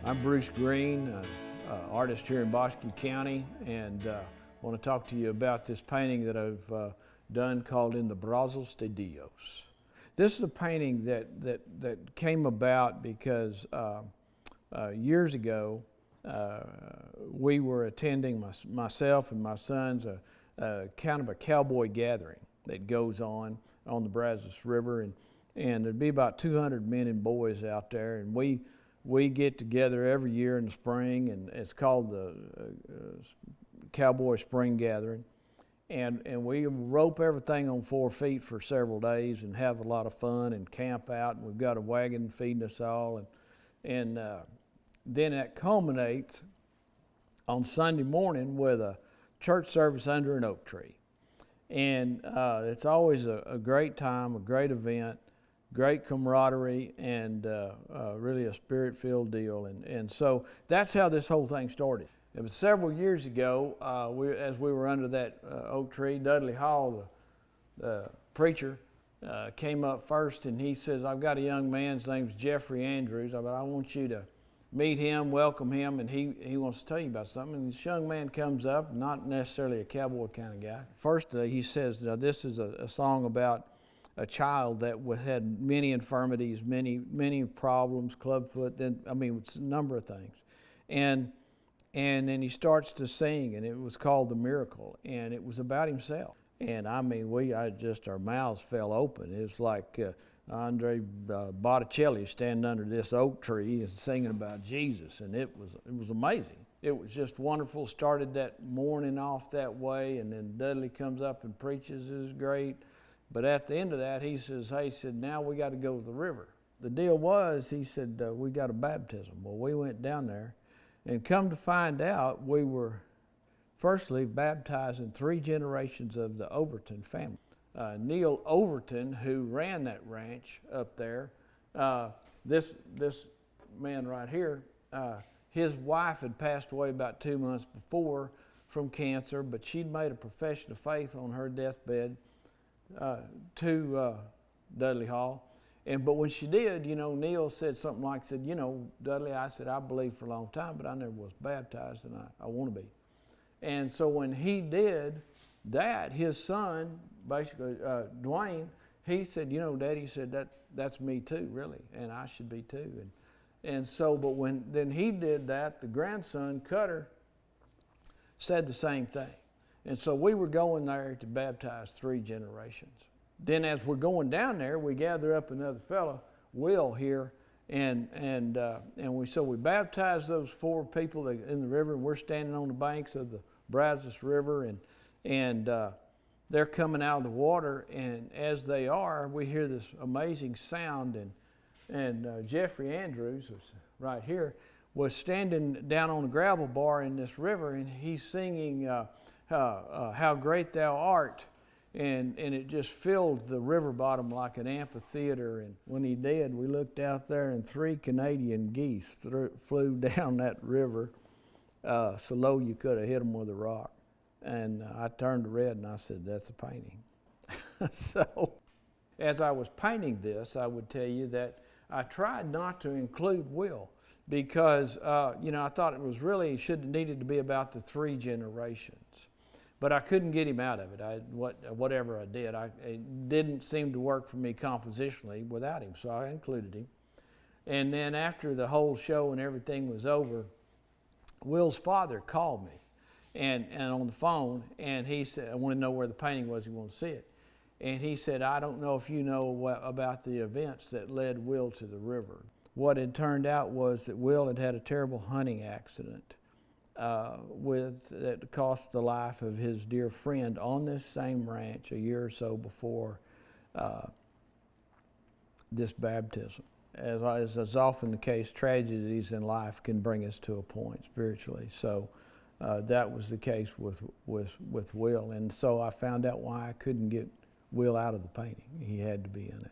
I'm Bruce Greene, artist here in Bosque County, and want to talk to you about this painting that I've done called In the Brazos de Dios. This is a painting that came about because years ago we were attending, myself and my sons, kind of a cowboy gathering that goes on the Brazos River, and there'd be about 200 men and boys out there, and we get together every year in the spring, and it's called the Cowboy Spring Gathering, and we rope everything on 4 feet for several days and have a lot of fun and camp out, and we've got a wagon feeding us all, and then that culminates on Sunday morning with a church service under an oak tree. And it's always a great time, a great event, great camaraderie, and really a spirit-filled deal. And so that's how this whole thing started. It was several years ago, as we were under that oak tree, Dudley Hall, the preacher, came up first, and he says, I've got a young man, his name's Jeffrey Andrews, I want you to meet him, welcome him, and he wants to tell you about something. And this young man comes up, not necessarily a cowboy kind of guy. First, he says, now this is a song about a child that had many infirmities, many problems, clubfoot, it's a number of things. And then he starts to sing, and it was called The Miracle, and it was about himself. And our mouths fell open. It was like Andre Botticelli standing under this oak tree and singing about Jesus, and it was amazing. It was just wonderful. Started that morning off that way, and then Dudley comes up and preaches. It was great. But at the end of that, he says, now we got to go to the river. The deal was, he said, we got a baptism. Well, we went down there, and come to find out, we were firstly baptizing 3 generations of the Overton family. Neil Overton, who ran that ranch up there, this man right here, his wife had passed away about 2 months before from cancer, but she'd made a profession of faith on her deathbed to Dudley Hall. But when she did, Neil said something like, Dudley, I believed for a long time, but I never was baptized, and I want to be. And so when he did that, his son, basically Dwayne, he said, Daddy said that's me too, really, and I should be too. And so, but then he did that, the grandson Cutter said the same thing. And so we were going there to baptize 3 generations. Then as we're going down there, we gather up another fellow, Will, here, and we baptized those 4 people in the river, and we're standing on the banks of the Brazos River, and they're coming out of the water, and as they are, we hear this amazing sound, and Jeffrey Andrews, who's right here, was standing down on a gravel bar in this river, and he's singing How Great Thou Art, and it just filled the river bottom like an amphitheater. And when he did, we looked out there, and 3 Canadian geese flew down that river so low you could have hit them with a rock. And I turned red and I said, that's a painting. So as I was painting this, I would tell you that I tried not to include Will because, I thought it was really needed to be about the 3 generations. But I couldn't get him out of it. Whatever I did, it didn't seem to work for me compositionally without him, so I included him. And then after the whole show and everything was over, Will's father called me and on the phone, and he said, I want to know where the painting was, he wanted to see it. And he said, I don't know if you know about the events that led Will to the river. What had turned out was that Will had a terrible hunting accident that cost the life of his dear friend on this same ranch a year or so before this baptism. As is often the case, tragedies in life can bring us to a point spiritually. So that was the case with Will. And so I found out why I couldn't get Will out of the painting. He had to be in it.